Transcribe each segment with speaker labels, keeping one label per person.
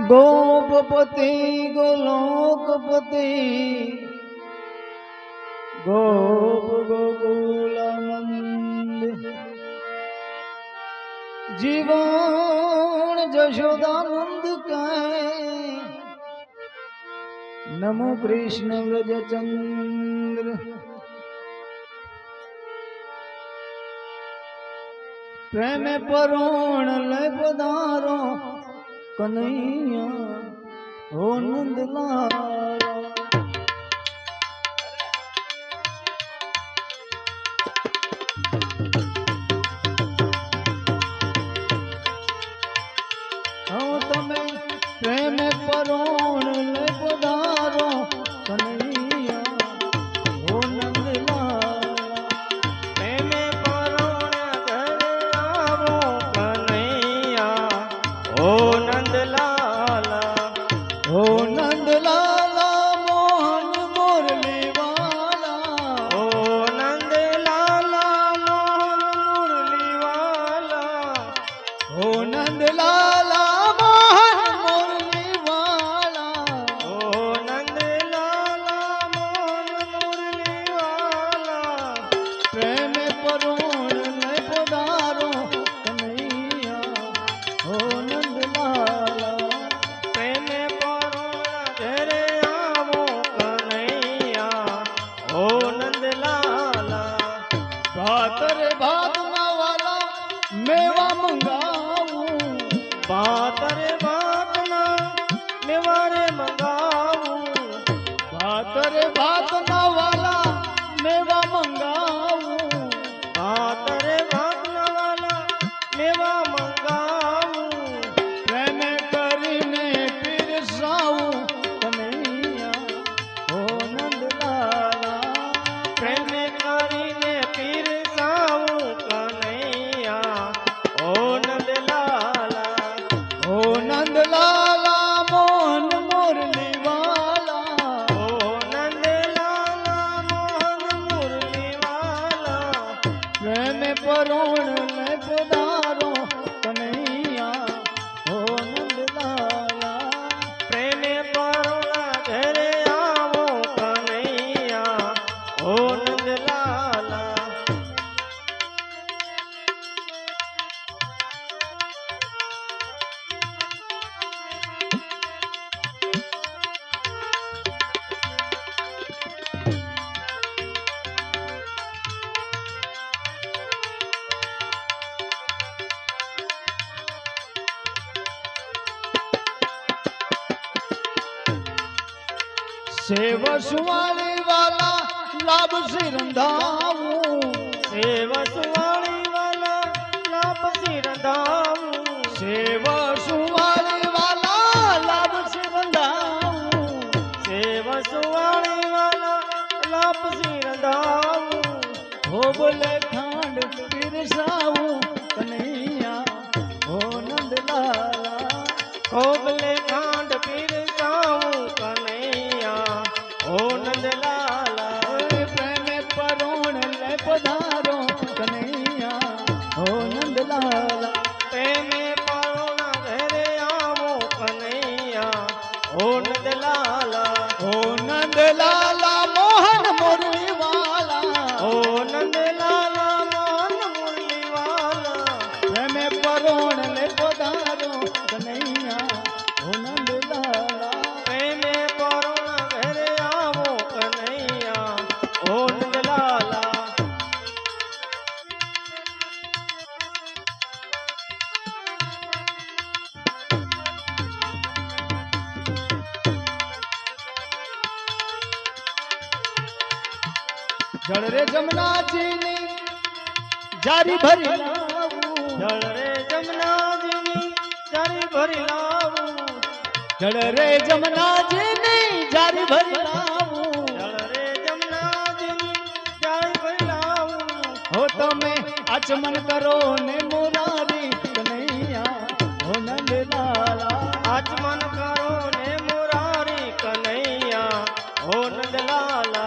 Speaker 1: गोपपति गोलोकपति गोप गोकुलानंद जीवन जशोदानंद कहे नमो कृष्ण व्रज चंद्र प्रेम परोण ले पधारो कन्हैया हो नंदलाला। તમે પ્રેમ પરોણ લે પધારો કન્હૈયા હો નંદલાલા।
Speaker 2: પ્રેમ પરોણ ઘરે આવો કન્હૈયા હો નંદલાલા।
Speaker 1: હો નંદલાલા મોહન મુરલી વાલા।
Speaker 2: હો નંદલાલા મોહન મુરલી વાલા।
Speaker 1: હો નંદલાલા मेवा मंगाऊं
Speaker 2: भातर भातना मेवारे मंगाऊं।
Speaker 1: भातर भातना वाला मेवा मंगाऊं।
Speaker 2: भातर भातना वाला मेवा मंगाऊं।
Speaker 1: प्रेम કરીને પીરસાવું કન્હૈયા હો નંદલાલા।
Speaker 2: प्रेम કરીને પીરસાવું કન્હૈયા હો નંદલાલા।
Speaker 1: હો નંદલાલા મોહન મુરલી વાલા।
Speaker 2: હો નંદલાલા મોહન મુરલી વાલા।
Speaker 1: પ્રેમ પરોણ લે પધારો કન્હૈયા હો નંદલાલા।
Speaker 2: પ્રેમ પરોણા ઘરે આવો કન્હૈયા હો નંદલાલા।
Speaker 1: सेव सुवाली वाला लाभ सिरंधाऊं।
Speaker 2: सेव सुवाली वाला लाभ सिरंधाऊं।
Speaker 1: सेव सुवाली वाला लाभ सिरंधाऊं।
Speaker 2: सेव सुवाली वाला लाभ सिरंधाऊं।
Speaker 1: हो बोले खांड पिरसाऊं कन्हैया हो नंदलाला।
Speaker 2: खोबले खांड पिरसाऊं कन्हैया हो नंदलाला।
Speaker 1: प्रेम परोण ले पधारो कन्हैया हो नंदलाला।
Speaker 2: प्रेम परोणा घरे आवो कन्हैया हो नंदलाला।
Speaker 1: हो नंदलाला मोहन मुरली वाला।
Speaker 2: हो नंदलाला मोहन मुरली वाला।
Speaker 1: प्रेम परोण ले पधारो कन्हैया हो नंदलाला।
Speaker 2: प्रेम परोणा घरे आवो कन्हैया हो नंदलाला।
Speaker 1: जल रे जमुना जी ने जारी भरी लाऊं।
Speaker 2: जल रे जमुना जी जारी भरी लाऊं।
Speaker 1: जल रे जमुना जी ने जारी भरी लाऊं।
Speaker 2: जल रे जमुना जी जारी भरी लाऊं।
Speaker 1: हो તમે આચમન કરો ને મોરારી કન્હૈયા હો નંદલાલા।
Speaker 2: आचमन करो ने मुरारी कन्हैया हो नंदलाला।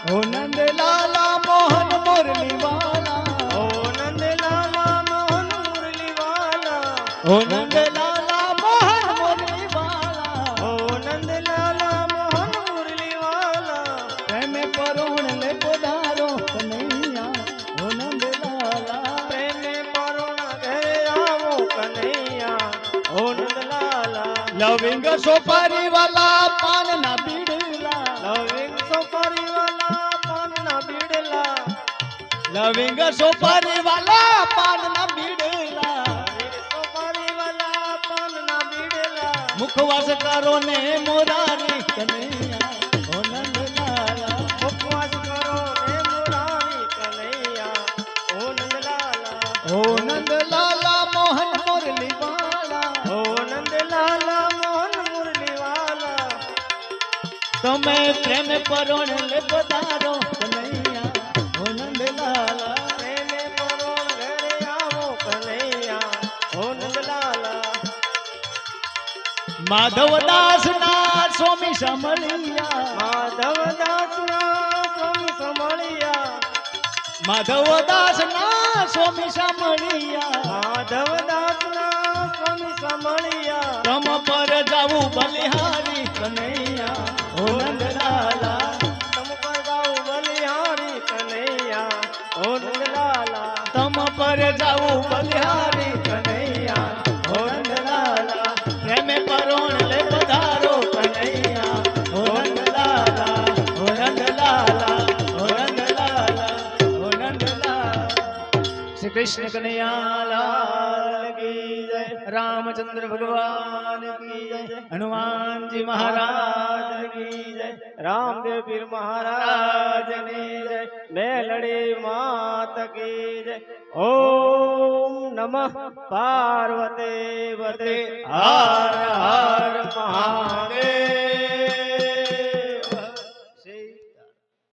Speaker 1: हो नंदलाला मोहन मुरली वाला।
Speaker 2: हो नंदलाला मोहन मुरली वाला।
Speaker 1: हो नंदलाला मोहन मुरली वाला। લવિંગ સોપારી વાલા પાન ના બીડલા
Speaker 2: લવિંગ સોપારી વાલા પાનના બીડલા
Speaker 1: લવિંગ સોપારી વાલા પાન ના બીડલા
Speaker 2: સોપારી વાલા પાનના બીડલા
Speaker 1: મુખવાસ કરો ને મોરારી કનૈયા ઓ નંદલાલા
Speaker 2: ઉપવાસ કરો ને મુરારી કનૈયા ઓ નંદલાલા
Speaker 1: ઓ નંદલાલા મોહન મુરલી વાલા
Speaker 2: ઓ નંદલાલા મોહન મુરલી વાલા
Speaker 1: તમે પ્રેમ પરોણ લે પધારો કનૈયા ઓ નંદલાલા
Speaker 2: પ્રેમે પરોણ ઘરે આવો કનૈયા ઓ નંદલાલા
Speaker 1: માધવદાસ ના સ્વામી સમળિયા
Speaker 2: માધવદાસના સ્વામી સમળિયા
Speaker 1: માધવદાસ ના સ્વામી સમળિયા
Speaker 2: માધવદાસના સ્વામી સમળિયા
Speaker 1: તમ પર જાવું બલિહારી કનૈયા ઓ નંદલાલા
Speaker 2: તમ પર ગાઉ બલિહારી કનૈયા ઓ નંદલાલા
Speaker 1: તમ પર જાવું બલિહારી કનૈયા ઓ નંદલાલા પ્રેમે પરોણ લે પધારો કનૈયા ઓ નંદલાલા ઓ નંદલાલા ઓ નંદલાલા ઓ નંદલાલા શ્રી કૃષ્ણ કનૈયા લાલ કી જય રામચંદ્ર ભગવાન કી જય હનુમાનજી મહારાજ કી જય
Speaker 2: રામદેવ પીર મહારાજની જય મેલડી માત કી જય ઓમ નમઃ પાર્વતી પતે
Speaker 1: હર